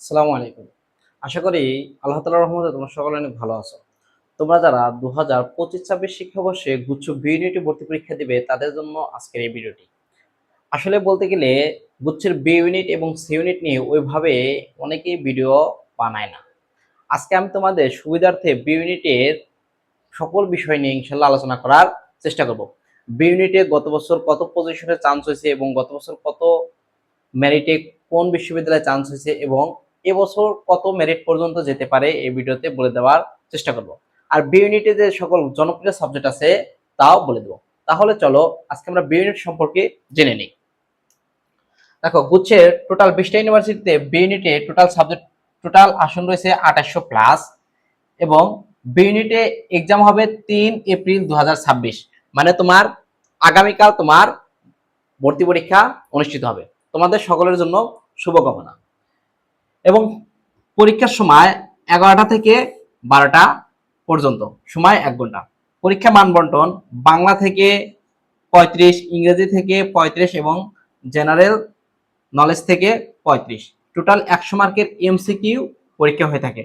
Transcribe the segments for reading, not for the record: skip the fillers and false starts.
আসসালামু আলাইকুম। আশা করি আল্লাহ তাআলার রহমতে তোমরা সকলে অনেক ভালো আছো। তোমরা যারা ২০২৫-২৬ শিক্ষাবর্ষে গুচ্ছ বি ইউনিটে ভর্তি পরীক্ষা দিবে তাদের জন্য আজকের এই ভিডিওটি। আসলে বলতে গেলে গুচ্ছের বি ইউনিট এবং সি ইউনিট নিয়ে ওইভাবে অনেকেই ভিডিও বানায় না। আজকে আমি তোমাদের সুবিধার্থে বি ইউনিটের সকল বিষয় নিয়ে ইনশাআল্লাহ আলোচনা করার চেষ্টা করব। বি ইউনিটে গত বছর কত পজিশনে চান্স হয়েছে এবং গত বছর কত মেরিটে কোন বিশ্ববিদ্যালয়ে চান্স হয়েছে এবং এবছর কত মেরিট পর্যন্ত যেতে পারে এই ভিডিওতে বলে দেওয়ার চেষ্টা করব। আর বি ইউনিটে যে সকল জনপ্রিয় সাবজেক্ট আছে তাও বলে দেবো। তাহলে চলো আজকে আমরা বি ইউনিট সম্পর্কে জেনে নিই। দেখো, গুচ্ছের টোটাল 20টা ইউনিভার্সিটিতে বি ইউনিটে টোটাল আসন রয়েছে 2800 প্লাস এবং বি ইউনিটে এক্সাম হবে 3 এপ্রিল 2026। মানে তোমার আগামীকাল তোমার ভর্তি পরীক্ষা অনুষ্ঠিত হবে। তোমাদের সকলের জন্য শুভকামনা। এবং পরীক্ষার সময় 11টা থেকে 12টা পর্যন্ত, সময় 1 ঘন্টা। পরীক্ষা মান বন্টন বাংলা থেকে 35, ইংরেজি থেকে 35 এবং জেনারেল নলেজ থেকে 35। টোটাল 100 মার্কের এমসিকিউ পরীক্ষা হয়ে থাকে।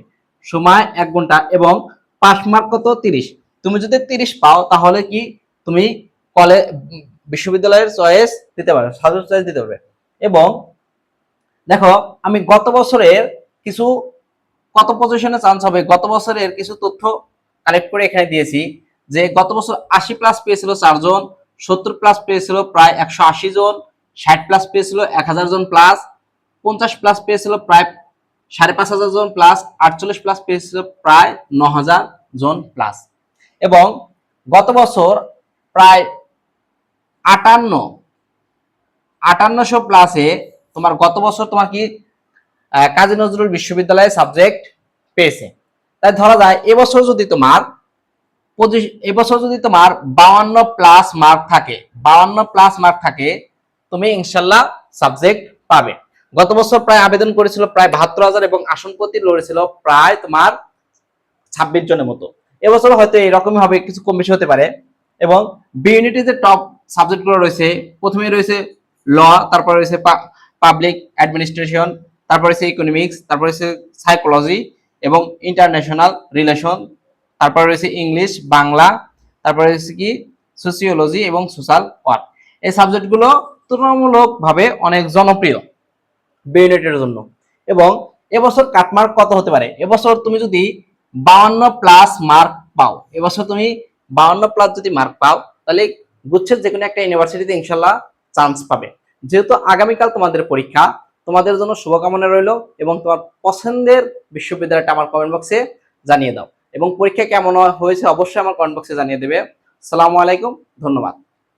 সময় 1 ঘন্টা এবং পাস মার্ক কত 30। তুমি যদি 30 পাও তাহলে কি তুমি কলেজ বিশ্ববিদ্যালয়ের চয়েস দিতে পারবে, সাবজেক্ট চয়েস দিতে পারবে। এবং দেখো, আমি গত বছরের কিছু কত পজিশনে চান্স হবে গত বছরের কিছু তথ্য কালেক্ট করে এখানে দিয়েছি। যে গত বছর 80 প্লাস পেয়েছিল 4 জন, 70 প্লাস পেয়েছিল প্রায় 180 জন, 60 প্লাস পেয়েছিল 1000 জন প্লাস, 50 প্লাস পেয়েছিল প্রায় 5500 জন প্লাস, 48 প্লাস পেয়েছিল প্রায় 9000 জন প্লাস। এবং গত বছর প্রায় 5800 প্লাসে তোমার গত বছর তোমার কি কাজী নজরুল বিশ্ববিদ্যালয়ে সাবজেক্ট পেয়েছে। তাই ধরা যায় এবছর যদি তোমার 52 প্লাস মার্ক থাকে, 52 প্লাস মার্ক থাকে, তুমি ইনশাল্লাহ সাবজেক্ট পাবে। গত বছর প্রায় আবেদন করেছিল প্রায় 72,000 এবং আসন প্রতি লড়েছিল প্রায় তোমার 26 জনের মতো। এবছর হয়তো এরকমই হবে, কিছু কম বেশি হতে পারে। এবং বি ইউনিটিতে টপ সাবজেক্টগুলো রয়েছে, প্রথমে রয়েছে ল, তারপরে রয়েছে পাবলিক অ্যাডমিনিস্ট্রেশন, তারপরে রয়েছে ইকোনমিক্স, তারপরে রয়েছে সাইকোলজি এবং ইন্টারন্যাশনাল রিলেশন, তারপরে রয়েছে ইংলিশ, বাংলা, তারপরে রয়েছে কি সোসিওলজি এবং সোশ্যাল ওয়ার্ক। এই সাবজেক্টগুলো তুলনামূলকভাবে অনেক জনপ্রিয় বি ইউনিটের জন্য। এবং এবছর কাটমার্ক কত হতে পারে? এবছর তুমি যদি 52 প্লাস মার্ক পাও, এবছর তুমি 52 প্লাস যদি মার্ক পাও তাহলে গুচ্ছের যে কোনো একটা ইউনিভার্সিটিতে ইনশাল্লাহ চান্স পাবে। যেহেতু আগামীকাল তোমাদের পরীক্ষা, তোমাদের জন্য শুভকামনা রইল এবং তোমার পছন্দের বিশ্ববিদ্যালয়টা আমার কমেন্ট বক্সে জানিয়ে দাও। এবং পরীক্ষা কেমন হয়েছে অবশ্যই আমার কমেন্ট বক্সে জানিয়ে দেবে। আসসালামু আলাইকুম, ধন্যবাদ।